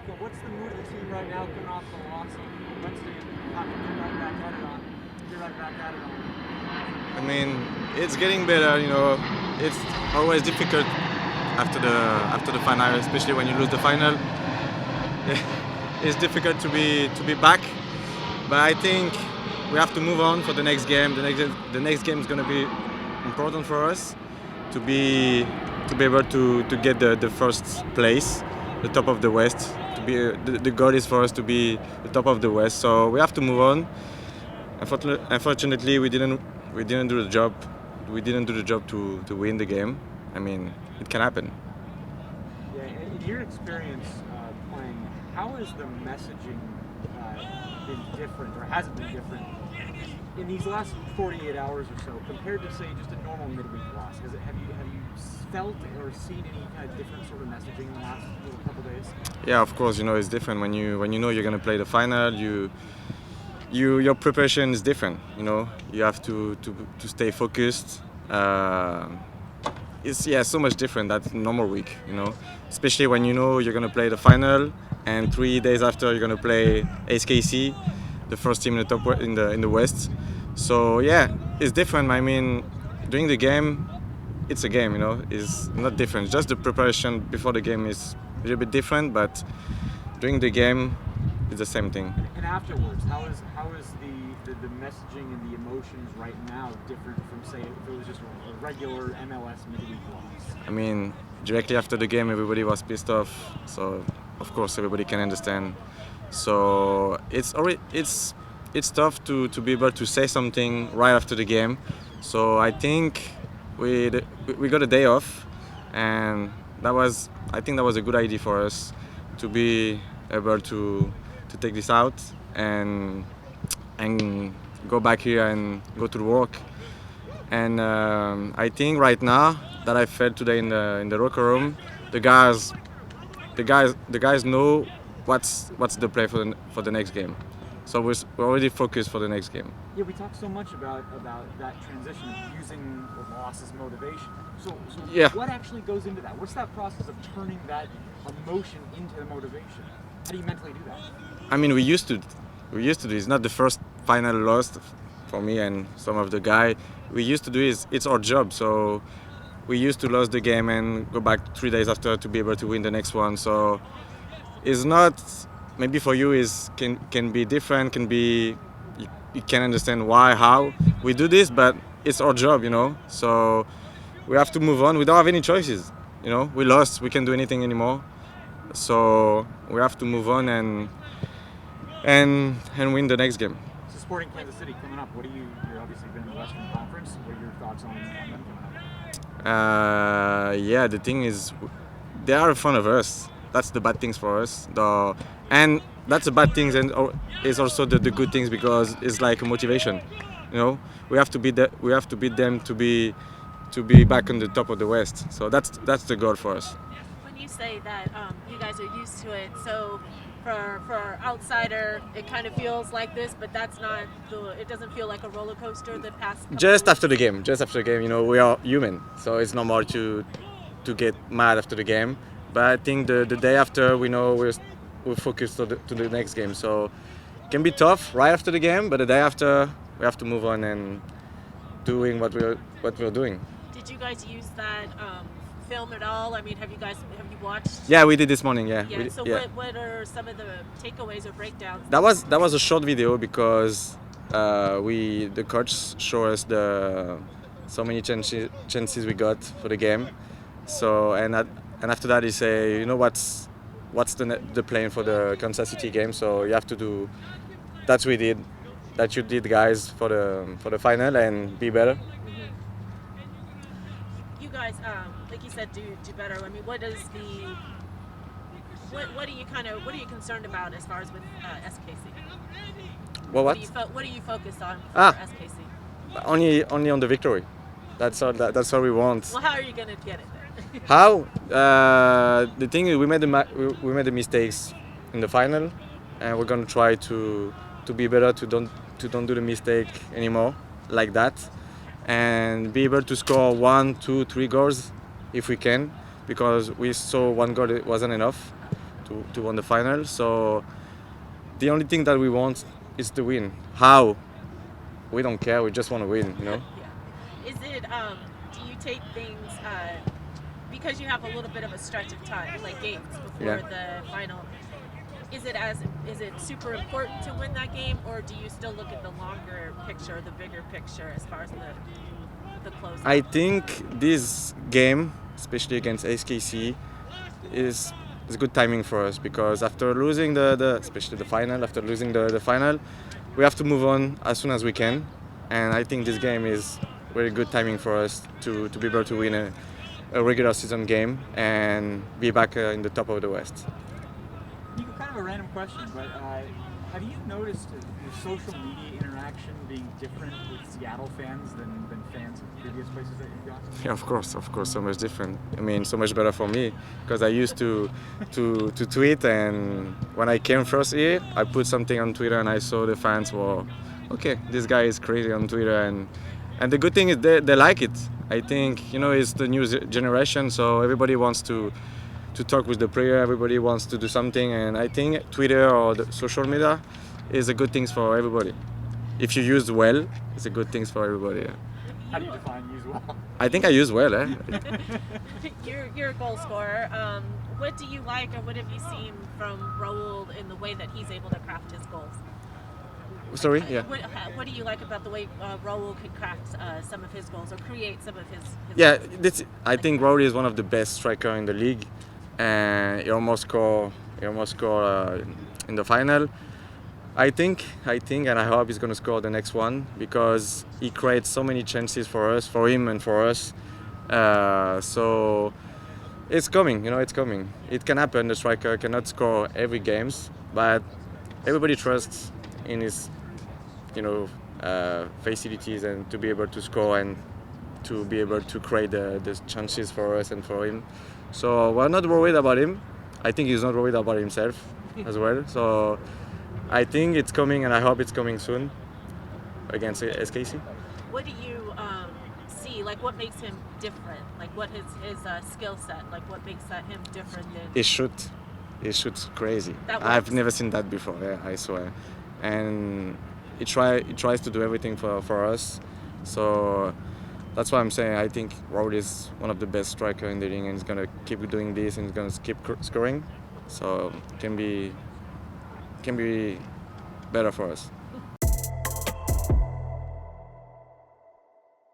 Nico, what's the mood of the team right now coming off the loss on Wednesday and having to get right back at it on? Get right back at it on. I mean, it's getting better. It's always difficult after the final, especially when you lose the final. It's difficult to be back, but I think we have to move on for the next game. The next game is going to be important for us to be able to get the first place, the top of the West. The goal is for us to be the top of the West. So we have to move on. Unfortunately, we didn't do the job. We didn't do the job to win the game. I mean, it can happen. Yeah, in your experience playing, how has the messaging been different, or has it been different in these last 48 hours or so compared to, say, just a normal midweek loss? Have you felt or seen any kind of different sort of messaging in the last couple days? Yeah, of course. It's different when you know you're gonna play the final. Your preparation is different. You have to stay focused. It's so much different than normal week. Especially when you know you're gonna play the final, and 3 days after you're gonna play SKC, the first team in the top in the West. So yeah, it's different. I mean, during the game, it's a game. It's not different. Just the preparation before the game is a little bit different, but during the game, it's the same thing. And afterwards, how is the messaging and the emotions right now different from, say, if it was just a regular MLS midweek loss? I mean, directly after the game, everybody was pissed off. So of course, everybody can understand. So it's tough to be able to say something right after the game. So I think we got a day off, and I think that was a good idea for us to be able to take this out and go back here and go to work. And I think right now that I felt today in the locker room, the guys know what's the play for the next game. So we're already focused for the next game. Yeah, we talk so much about that transition of using the loss as motivation. So Yeah. What actually goes into that? What's that process of turning that emotion into the motivation? How do you mentally do that? I mean, we used to do. It's not the first final loss for me and some of the guy. We used to do it's our job. So we used to lose the game and go back 3 days after to be able to win the next one. So it's not, maybe for you can be different. You can understand why, how we do this, but it's our job. So we have to move on. We don't have any choices. We lost. We can't do anything anymore. So we have to move on and win the next game. So Sporting Kansas City coming up. You're obviously been in the Western Conference. What are your thoughts on them coming up? Yeah, the thing is, they are in front of us. That's the bad things for us. And that's the bad things, and it's also the good things, because it's like a motivation. We have to beat them to be back on the top of the West. So that's the goal for us. When you say that you guys are used to it, so for an outsider, it kind of feels like this, but it doesn't feel like a roller coaster the past couple Just after the game, we are human, so it's normal to get mad after the game. But I think the day after, we know we're focused to the next game. So it can be tough right after the game, but the day after, we have to move on and doing what we're doing. Did you guys use that film at all? I mean, have you watched? Yeah, we did this morning. Yeah. Yeah. So what are some of the takeaways or breakdowns? That was a short video, because the coach showed us so many chances we got for the game. So and after that he say, what's the plan for the Kansas City game. So you have to do that you did, guys, for the final, and be better. You guys, like you said, do better. I mean, what are you concerned about as far as with SKC? Well, what? What are you focused on for SKC? Only on the victory. That's all we want. Well, how are you gonna get it then? How? The thing is, we made the mistakes in the final, and we're gonna try to be better, to don't do the mistake anymore like that, and be able to score 1, 2, 3 goals if we can, because we saw one goal, it wasn't enough to win the final. So the only thing that we want is to win. How? We don't care. We just want to win. Yeah. Is it? Do you take things because you have a little bit of a stretch of time, like games before the final? Is it super important to win that game, or do you still look at the longer picture, the bigger picture, as far as the close? I think this game, especially against SKC, is good timing for us because after losing especially the final, after losing the final, we have to move on as soon as we can, and I think this game is very good timing for us to be able to win a regular season game and be back in the top of the West. Nico, kind of a random question, but have you noticed the social media interaction being different with Seattle fans than fans of previous places that you've gone? Yeah, of course, so much different. I mean, so much better for me because I used to tweet, and when I came first here, I put something on Twitter, and I saw the fans were, okay, this guy is crazy on Twitter, and the good thing is they like it. I think it's the new generation, so everybody wants to talk with the player, everybody wants to do something, and I think Twitter or the social media is a good thing for everybody. If you use well, it's a good thing for everybody. Yeah. How do you define use well? I think I use well. You're a goal scorer. What do you like, or what have you seen from Raul in the way that he's able to craft his goals? Sorry, yeah. What do you like about the way Raul can craft some of his goals or create some of his Yeah, goals? I think Raul is one of the best striker in the league, and he almost scored in the final. I think, and I hope he's going to score the next one because he creates so many chances for us, for him and for us. So it's coming, it's coming. It can happen. The striker cannot score every games, but everybody trusts in his, facilities and to be able to score and to be able to create the chances for us and for him. So we're not worried about him. I think he's not worried about himself as well. So I think it's coming, and I hope it's coming soon against SKC. What do you see? Like, what makes him different? Like, what his skill set? Like, what makes him different than? He shoots crazy. I've never seen that before. Yeah, I swear. And he tries to do everything for us. So that's why I'm saying I think Raul is one of the best strikers in the league, and he's gonna keep doing this, and he's gonna keep scoring. So it can be better for us.